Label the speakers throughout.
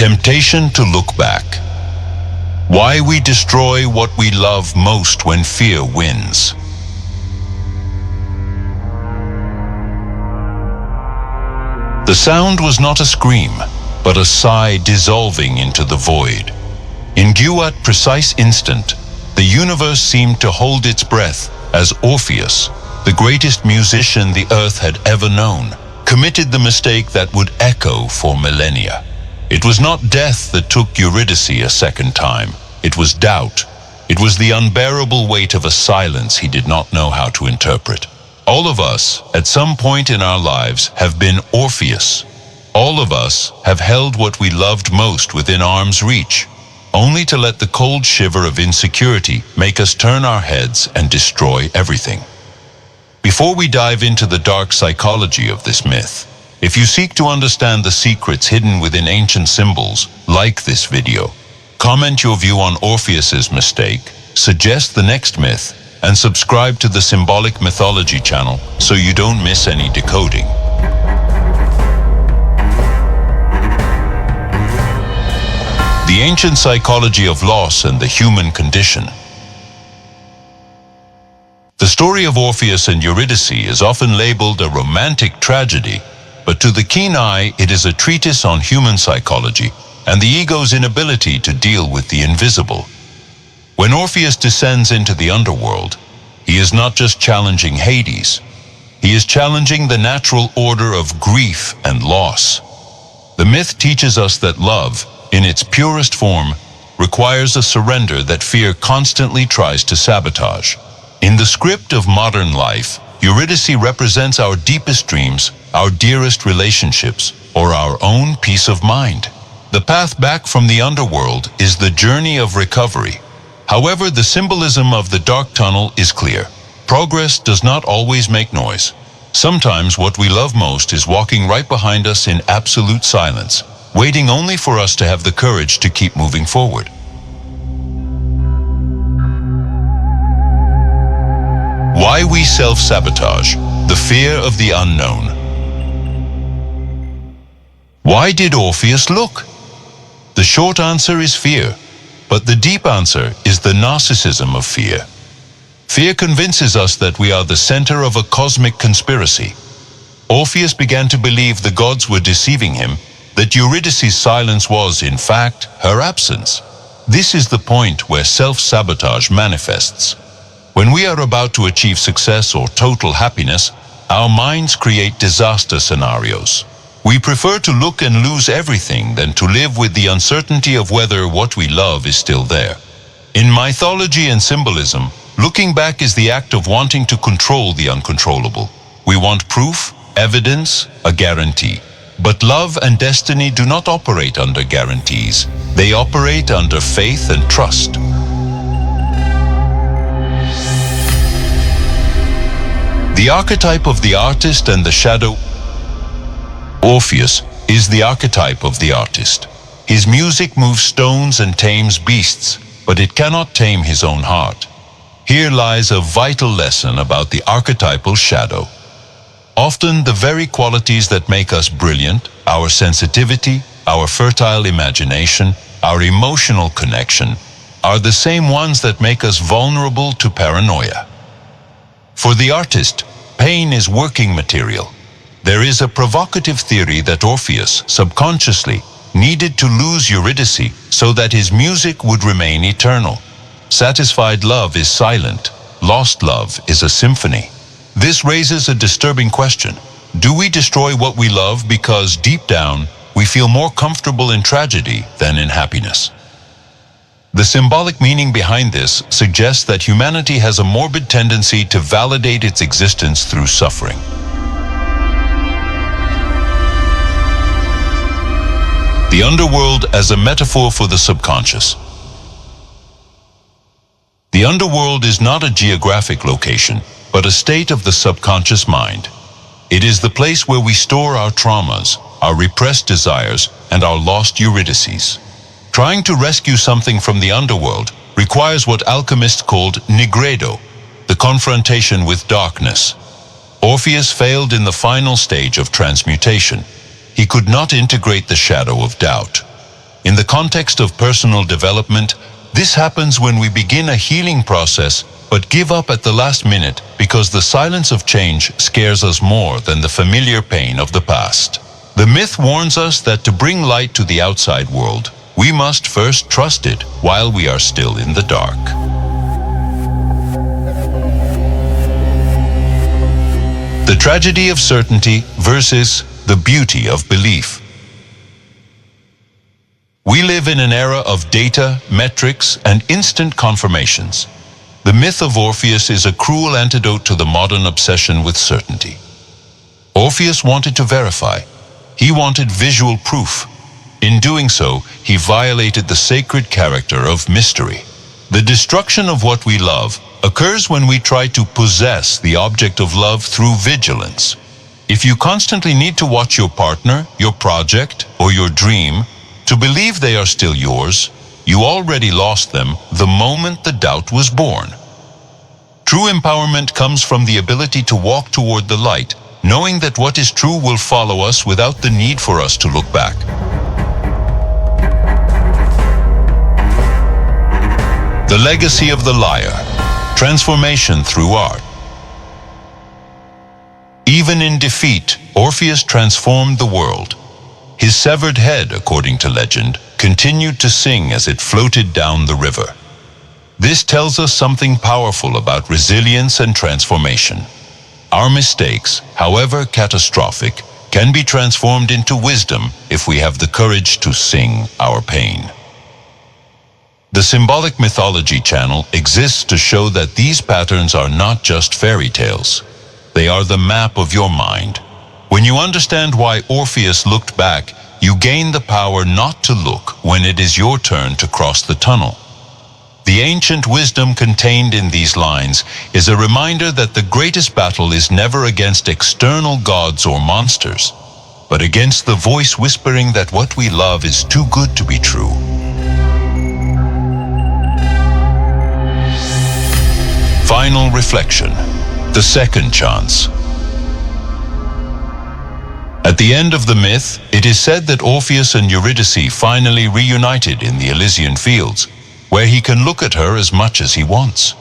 Speaker 1: temptation to look back. Why we destroy what we love most when fear wins. The sound was not a scream, but a sigh dissolving into the void. In due precise instant, the universe seemed to hold its breath as Orpheus, the greatest musician the earth had ever known, committed the mistake that would echo for millennia. It was not death that took Eurydice a second time. It was doubt. It was the unbearable weight of a silence he did not know how to interpret. All of us, at some point in our lives, have been Orpheus. All of us have held what we loved most within arm's reach, only to let the cold shiver of insecurity make us turn our heads and destroy everything. Before we dive into the dark psychology of this myth, if you seek to understand the secrets hidden within ancient symbols, like this video, comment your view on Orpheus's mistake, suggest the next myth, and subscribe to the Symbolic Mythology channel so you don't miss any decoding. The ancient psychology of loss and the human condition. The story of Orpheus and Eurydice is often labeled a romantic tragedy, but to the keen eye, it is a treatise on human psychology and the ego's inability to deal with the invisible. When Orpheus descends into the underworld, he is not just challenging Hades, he is challenging the natural order of grief and loss. The myth teaches us that love, in its purest form, requires a surrender that fear constantly tries to sabotage. In the script of modern life, Eurydice represents our deepest dreams, our dearest relationships, or our own peace of mind. The path back from the underworld is the journey of recovery. However, the symbolism of the dark tunnel is clear. Progress does not always make noise. Sometimes what we love most is walking right behind us in absolute silence, waiting only for us to have the courage to keep moving forward. Why we self-sabotage, the fear of the unknown. Why did Orpheus look? The short answer is fear, but the deep answer is the narcissism of fear. Fear convinces us that we are the center of a cosmic conspiracy. Orpheus began to believe the gods were deceiving him, that Eurydice's silence was, in fact, her absence. This is the point where self-sabotage manifests. When we are about to achieve success or total happiness, our minds create disaster scenarios. We prefer to look and lose everything than to live with the uncertainty of whether what we love is still there. In mythology and symbolism, looking back is the act of wanting to control the uncontrollable. We want proof, evidence, a guarantee. But love and destiny do not operate under guarantees. They operate under faith and trust. The archetype of the artist and the shadow. Orpheus is the archetype of the artist. His music moves stones and tames beasts, but it cannot tame his own heart. Here lies a vital lesson about the archetypal shadow. Often the very qualities that make us brilliant, our sensitivity, our fertile imagination, our emotional connection, are the same ones that make us vulnerable to paranoia. For the artist, pain is working material. There is a provocative theory that Orpheus, subconsciously, needed to lose Eurydice so that his music would remain eternal. Satisfied love is silent. Lost love is a symphony. This raises a disturbing question. Do we destroy what we love because, deep down, we feel more comfortable in tragedy than in happiness? The symbolic meaning behind this suggests that humanity has a morbid tendency to validate its existence through suffering. The underworld as a metaphor for the subconscious. The underworld is not a geographic location, but a state of the subconscious mind. It is the place where we store our traumas, our repressed desires, and our lost Eurydices. Trying to rescue something from the underworld requires what alchemists called nigredo, the confrontation with darkness. Orpheus failed in the final stage of transmutation. He could not integrate the shadow of doubt. In the context of personal development, this happens when we begin a healing process but give up at the last minute because the silence of change scares us more than the familiar pain of the past. The myth warns us that to bring light to the outside world, we must first trust it while we are still in the dark. The tragedy of certainty versus the beauty of belief. We live in an era of data, metrics, and instant confirmations. The myth of Orpheus is a cruel antidote to the modern obsession with certainty. Orpheus wanted to verify. He wanted visual proof. In doing so, he violated the sacred character of mystery. The destruction of what we love occurs when we try to possess the object of love through vigilance. If you constantly need to watch your partner, your project, or your dream to believe they are still yours, you already lost them the moment the doubt was born. True empowerment comes from the ability to walk toward the light, knowing that what is true will follow us without the need for us to look back. The legacy of the liar. Transformation through art. Even in defeat, Orpheus transformed the world. His severed head, according to legend, continued to sing as it floated down the river. This tells us something powerful about resilience and transformation. Our mistakes, however catastrophic, can be transformed into wisdom if we have the courage to sing our pain. The Symbolic Mythology channel exists to show that these patterns are not just fairy tales. They are the map of your mind. When you understand why Orpheus looked back, you gain the power not to look when it is your turn to cross the tunnel. The ancient wisdom contained in these lines is a reminder that the greatest battle is never against external gods or monsters, but against the voice whispering that what we love is too good to be true. Final reflection. The second chance. At the end of the myth, it is said that Orpheus and Eurydice finally reunited in the Elysian fields, where he can look at her as much as he wants.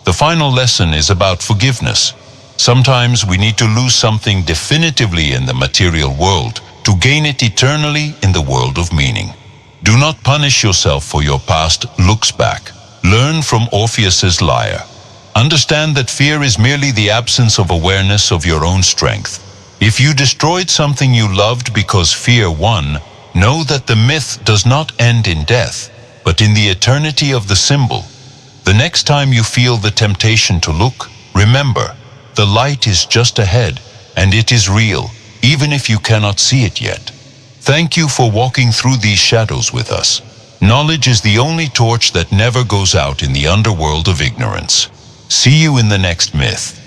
Speaker 1: The final lesson is about forgiveness. Sometimes we need to lose something definitively in the material world to gain it eternally in the world of meaning. Do not punish yourself for your past looks back. Learn from Orpheus's lyre. Understand that fear is merely the absence of awareness of your own strength. If you destroyed something you loved because fear won, know that the myth does not end in death, but in the eternity of the symbol. The next time you feel the temptation to look, remember, the light is just ahead, and it is real, even if you cannot see it yet. Thank you for walking through these shadows with us. Knowledge is the only torch that never goes out in the underworld of ignorance. See you in the next myth.